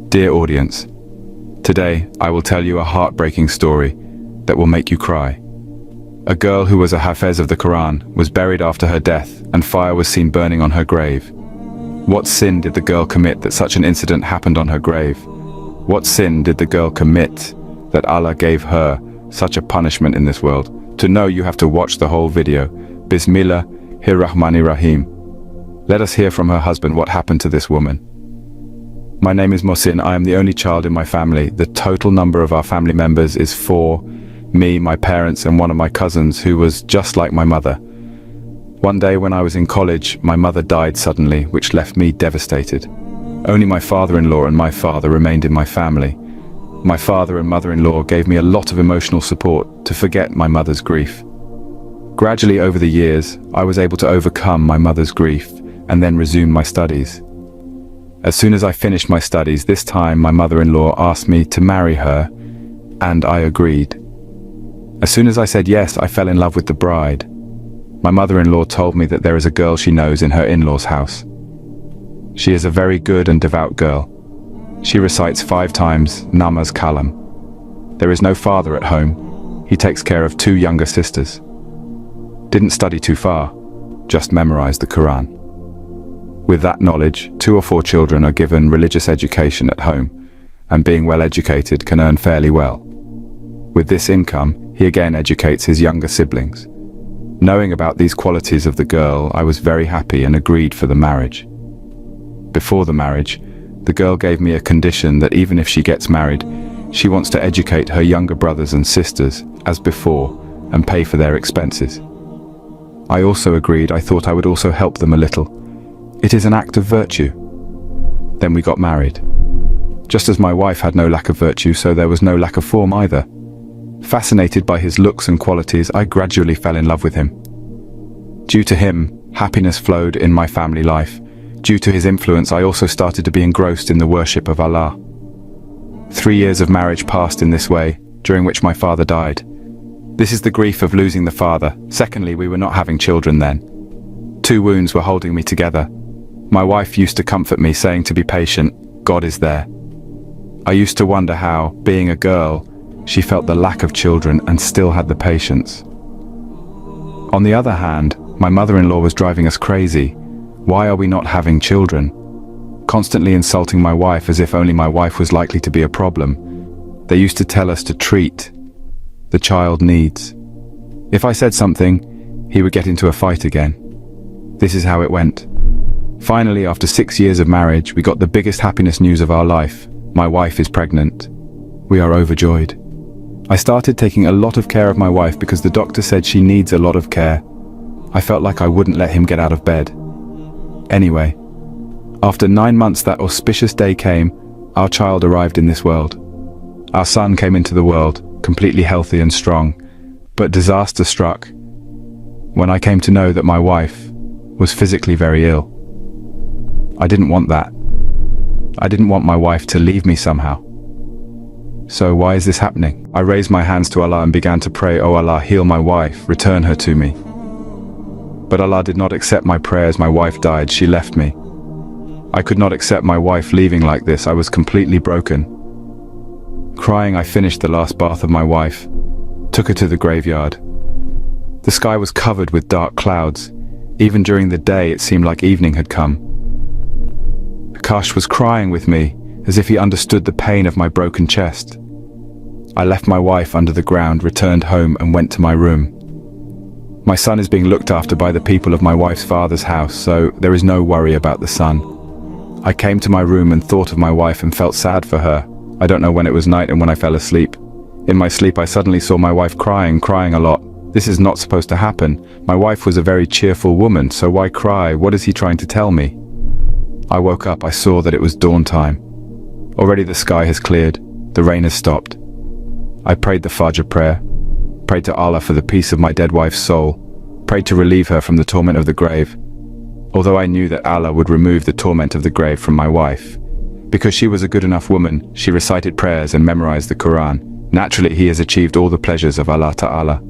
Dear audience, today I will tell you a heartbreaking story that will make you cry. A girl who was a Hafeza of the Quran was buried after her death and fire was seen burning on her grave. What sin did the girl commit that such an incident happened on her grave? What sin did the girl commit that Allah gave her such a punishment in this world? To know, you have to watch the whole video. Bismillahirrahmanirrahim. Let us hear from her husband what happened to this woman. My name is Mohsin. I am the only child in my family. The total number of our family members is 4. Me, my parents, and one of my cousins who was just like my mother. One day when I was in college, my mother died suddenly, which left me devastated. Only my father-in-law and my father remained in my family. My father and mother-in-law gave me a lot of emotional support to forget my mother's grief. Gradually over the years, I was able to overcome my mother's grief and then resume my studies. As soon as I finished my studies, this time my mother-in-law asked me to marry her, and I agreed. As soon as I said yes, I fell in love with the bride. My mother-in-law told me that there is a girl she knows in her in-laws' house. She is a very good and devout girl. She recites 5 times Namaz Kalam. There is no father at home. He takes care of 2 younger sisters. Didn't study too far, just memorized the Quran. With that knowledge, 2 or 4 children are given religious education at home, and being well educated can earn fairly well. With this income, he again educates his younger siblings. Knowing about these qualities of the girl, I was very happy and agreed for the marriage. Before the marriage, the girl gave me a condition that even if she gets married, she wants to educate her younger brothers and sisters as before and pay for their expenses. I also agreed. I thought I would also help them a little. It is an act of virtue. Then we got married. Just as my wife had no lack of virtue, so there was no lack of form either. Fascinated by his looks and qualities, I gradually fell in love with him. Due to him, happiness flowed in my family life. Due to his influence, I also started to be engrossed in the worship of Allah. 3 years of marriage passed in this way, during which my father died. This is the grief of losing the father. Secondly, we were not having children then. 2 wounds were holding me together. My wife used to comfort me, saying to be patient, God is there. I used to wonder how, being a girl, she felt the lack of children and still had the patience. On the other hand, my mother-in-law was driving us crazy. Why are we not having children? Constantly insulting my wife as if only my wife was likely to be a problem. They used to tell us to treat the child needs. If I said something, he would get into a fight again. This is how it went. Finally, after 6 years of marriage, we got the biggest happiness news of our life. My wife is pregnant. We are overjoyed. I started taking a lot of care of my wife because the doctor said she needs a lot of care. I felt like I wouldn't let him get out of bed. Anyway, after 9 months, that auspicious day came. Our child arrived in this world. Our son came into the world, completely healthy and strong, but disaster struck when I came to know that my wife was physically very ill. I didn't want that. I didn't want my wife to leave me somehow. So why is this happening? I raised my hands to Allah and began to pray, "Oh Allah, heal my wife, return her to me." But Allah did not accept my prayers. My wife died. She left me. I could not accept my wife leaving like this. I was completely broken. Crying, I finished the last bath of my wife, took her to the graveyard. The sky was covered with dark clouds. Even during the day, it seemed like evening had come. Akash was crying with me, as if he understood the pain of my broken chest. I left my wife under the ground, returned home, and went to my room. My son is being looked after by the people of my wife's father's house, so there is no worry about the son. I came to my room and thought of my wife and felt sad for her. I don't know when it was night and when I fell asleep. In my sleep, I suddenly saw my wife crying a lot. This is not supposed to happen. My wife was a very cheerful woman, so why cry? What is he trying to tell me? I woke up. I saw that it was dawn time. Already the sky has cleared. The rain has stopped. I prayed the Fajr prayer, prayed to Allah for the peace of my dead wife's soul, prayed to relieve her from the torment of the grave. Although I knew that Allah would remove the torment of the grave from my wife. Because she was a good enough woman, she recited prayers and memorized the Quran. Naturally, he has achieved all the pleasures of Allah Ta'ala.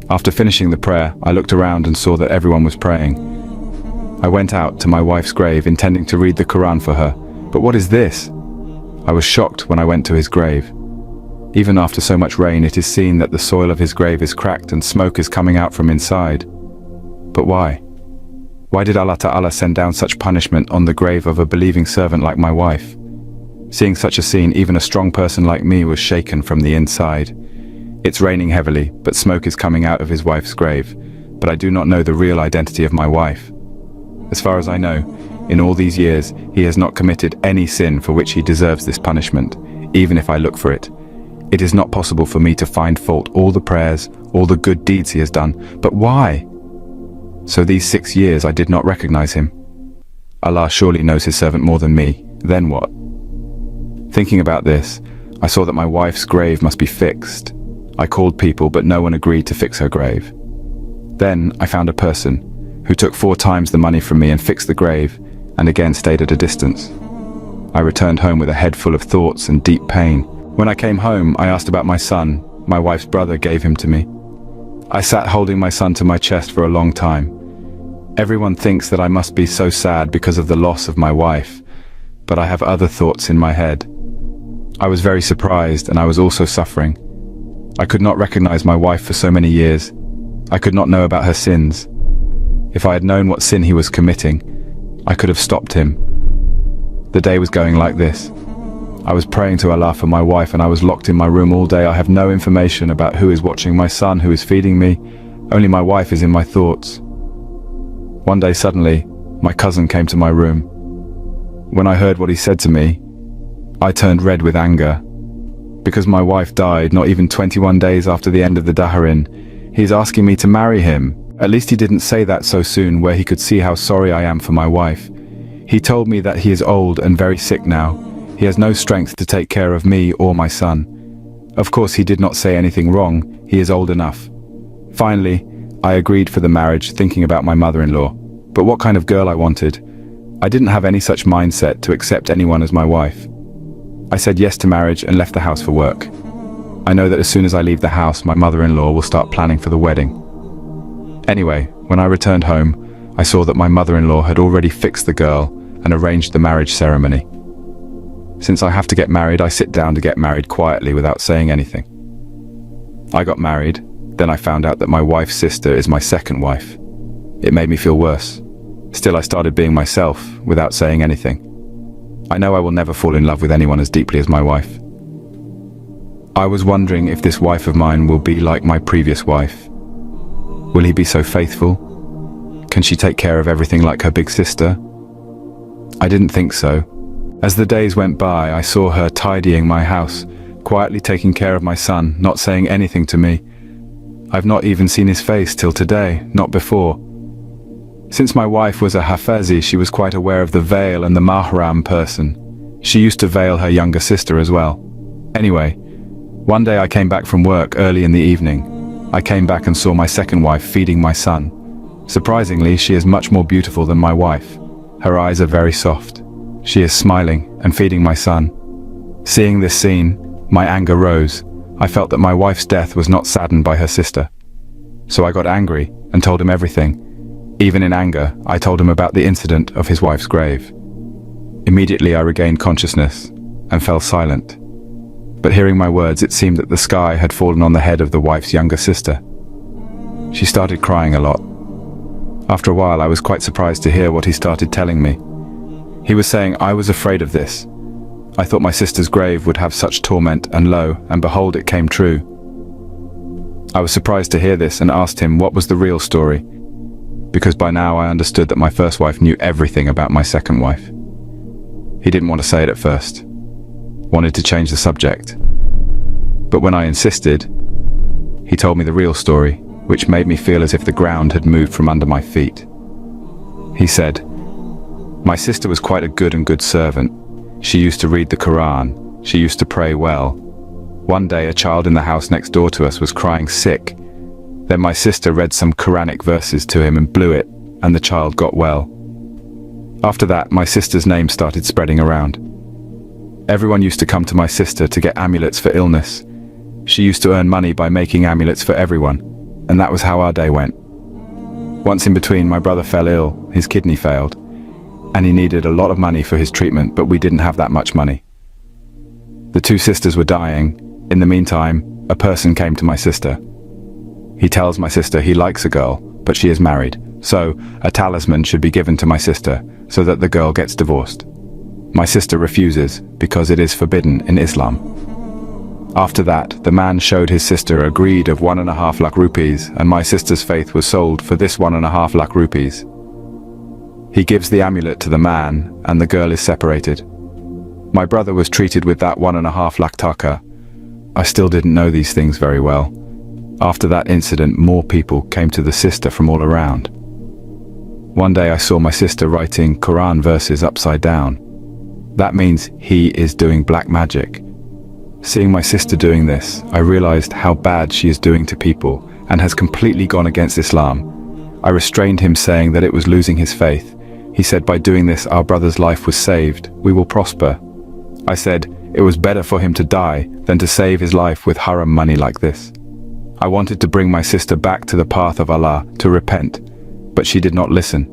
After finishing the prayer, I looked around and saw that everyone was praying. I went out to my wife's grave intending to read the Quran for her. But what is this? I was shocked when I went to his grave. Even after so much rain, it is seen that the soil of his grave is cracked and smoke is coming out from inside. But why? Why did Allah Ta'ala send down such punishment on the grave of a believing servant like my wife? Seeing such a scene, even a strong person like me was shaken from the inside. It's raining heavily, but smoke is coming out of his wife's grave, but I do not know the real identity of my wife. As far as I know, in all these years, he has not committed any sin for which he deserves this punishment, even if I look for it. It is not possible for me to find fault all the prayers, all the good deeds he has done, but why? So these 6 years I did not recognize him. Allah surely knows his servant more than me. Then what? Thinking about this, I saw that my wife's grave must be fixed. I called people, but no one agreed to fix her grave. Then I found a person who took 4 times the money from me and fixed the grave, and again stayed at a distance. I returned home with a head full of thoughts and deep pain. When I came home, I asked about my son. My wife's brother gave him to me. I sat holding my son to my chest for a long time. Everyone thinks that I must be so sad because of the loss of my wife, but I have other thoughts in my head. I was very surprised, and I was also suffering. I could not recognize my wife for so many years. I could not know about her sins. If I had known what sin he was committing, I could have stopped him. The day was going like this. I was praying to Allah for my wife, and I was locked in my room all day. I have no information about who is watching my son, who is feeding me. Only my wife is in my thoughts. One day suddenly, my cousin came to my room. When I heard what he said to me, I turned red with anger. Because my wife died not even 21 days after the end of the Daharin, he's asking me to marry him. At least he didn't say that so soon, where he could see how sorry I am for my wife. He told me that he is old and very sick now. He has no strength to take care of me or my son. Of course, he did not say anything wrong. He is old enough. Finally, I agreed for the marriage, thinking about my mother-in-law. But what kind of girl I wanted? I didn't have any such mindset to accept anyone as my wife. I said yes to marriage and left the house for work. I know that as soon as I leave the house, my mother-in-law will start planning for the wedding. Anyway, when I returned home, I saw that my mother-in-law had already fixed the girl and arranged the marriage ceremony. Since I have to get married, I sit down to get married quietly without saying anything. I got married, then I found out that my wife's sister is my second wife. It made me feel worse. Still, I started being myself without saying anything. I know I will never fall in love with anyone as deeply as my wife. I was wondering if this wife of mine will be like my previous wife. Will he be so faithful? Can she take care of everything like her big sister? I didn't think so. As the days went by, I saw her tidying my house, quietly taking care of my son, not saying anything to me. I've not even seen his face till today, not before. Since my wife was a Hafeza, she was quite aware of the veil and the mahram person. She used to veil her younger sister as well. Anyway, one day I came back from work early in the evening. I came back and saw my second wife feeding my son. Surprisingly, she is much more beautiful than my wife. Her eyes are very soft. She is smiling and feeding my son. Seeing this scene, my anger rose. I felt that my wife's death was not saddened by her sister. So I got angry and told him everything. Even in anger, I told him about the incident of his wife's grave. Immediately I regained consciousness and fell silent. But hearing my words, it seemed that the sky had fallen on the head of the wife's younger sister. She started crying a lot. After a while, I was quite surprised to hear what he started telling me. He was saying, I was afraid of this. I thought my sister's grave would have such torment, and lo, and behold, it came true. I was surprised to hear this and asked him what was the real story, because by now I understood that my first wife knew everything about my second wife. He didn't want to say it at first, wanted to change the subject. But when I insisted, he told me the real story, which made me feel as if the ground had moved from under my feet. He said, my sister was quite a good servant. She used to read the Quran. She used to pray well. One day, a child in the house next door to us was crying sick. Then my sister read some Quranic verses to him and blew it, and the child got well. After that, my sister's name started spreading around. Everyone used to come to my sister to get amulets for illness. She used to earn money by making amulets for everyone, and that was how our day went. Once in between, my brother fell ill, his kidney failed, and he needed a lot of money for his treatment, but we didn't have that much money. The two sisters were dying. In the meantime, a person came to my sister. He tells my sister he likes a girl, but she is married, so a talisman should be given to my sister so that the girl gets divorced. My sister refuses because it is forbidden in Islam. After that, the man showed his sister a greed of 1.5 lakh rupees, and my sister's faith was sold for this 1.5 lakh rupees. He gives the amulet to the man, and the girl is separated. My brother was treated with that 1.5 lakh taka. I still didn't know these things very well. After that incident, more people came to the sister from all around. One day I saw my sister writing Quran verses upside down. That means he is doing black magic. Seeing my sister doing this, I realized how bad she is doing to people and has completely gone against Islam. I restrained him, saying that it was losing his faith. He said by doing this our brother's life was saved, we will prosper. I said it was better for him to die than to save his life with haram money like this. I wanted to bring my sister back to the path of Allah to repent, but she did not listen.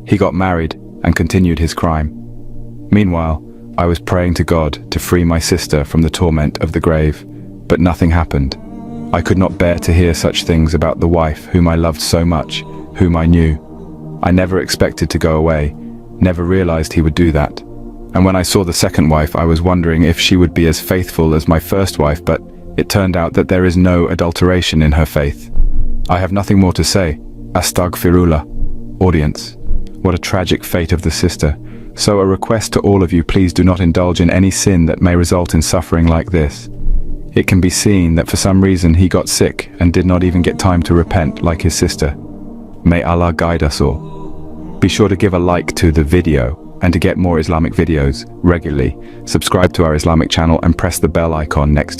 He got married and continued his crime. Meanwhile, I was praying to God to free my sister from the torment of the grave, but nothing happened. I could not bear to hear such things about the wife whom I loved so much, whom I knew. I never expected to go away, never realized he would do that. And when I saw the second wife, I was wondering if she would be as faithful as my first wife, but it turned out that there is no adulteration in her faith. I have nothing more to say. Astaghfirullah. Audience, what a tragic fate of the sister. So a request to all of you, please do not indulge in any sin that may result in suffering like this. It can be seen that for some reason he got sick and did not even get time to repent like his sister. May Allah guide us all. Be sure to give a like to the video, and to get more Islamic videos regularly, subscribe to our Islamic channel and press the bell icon next to it.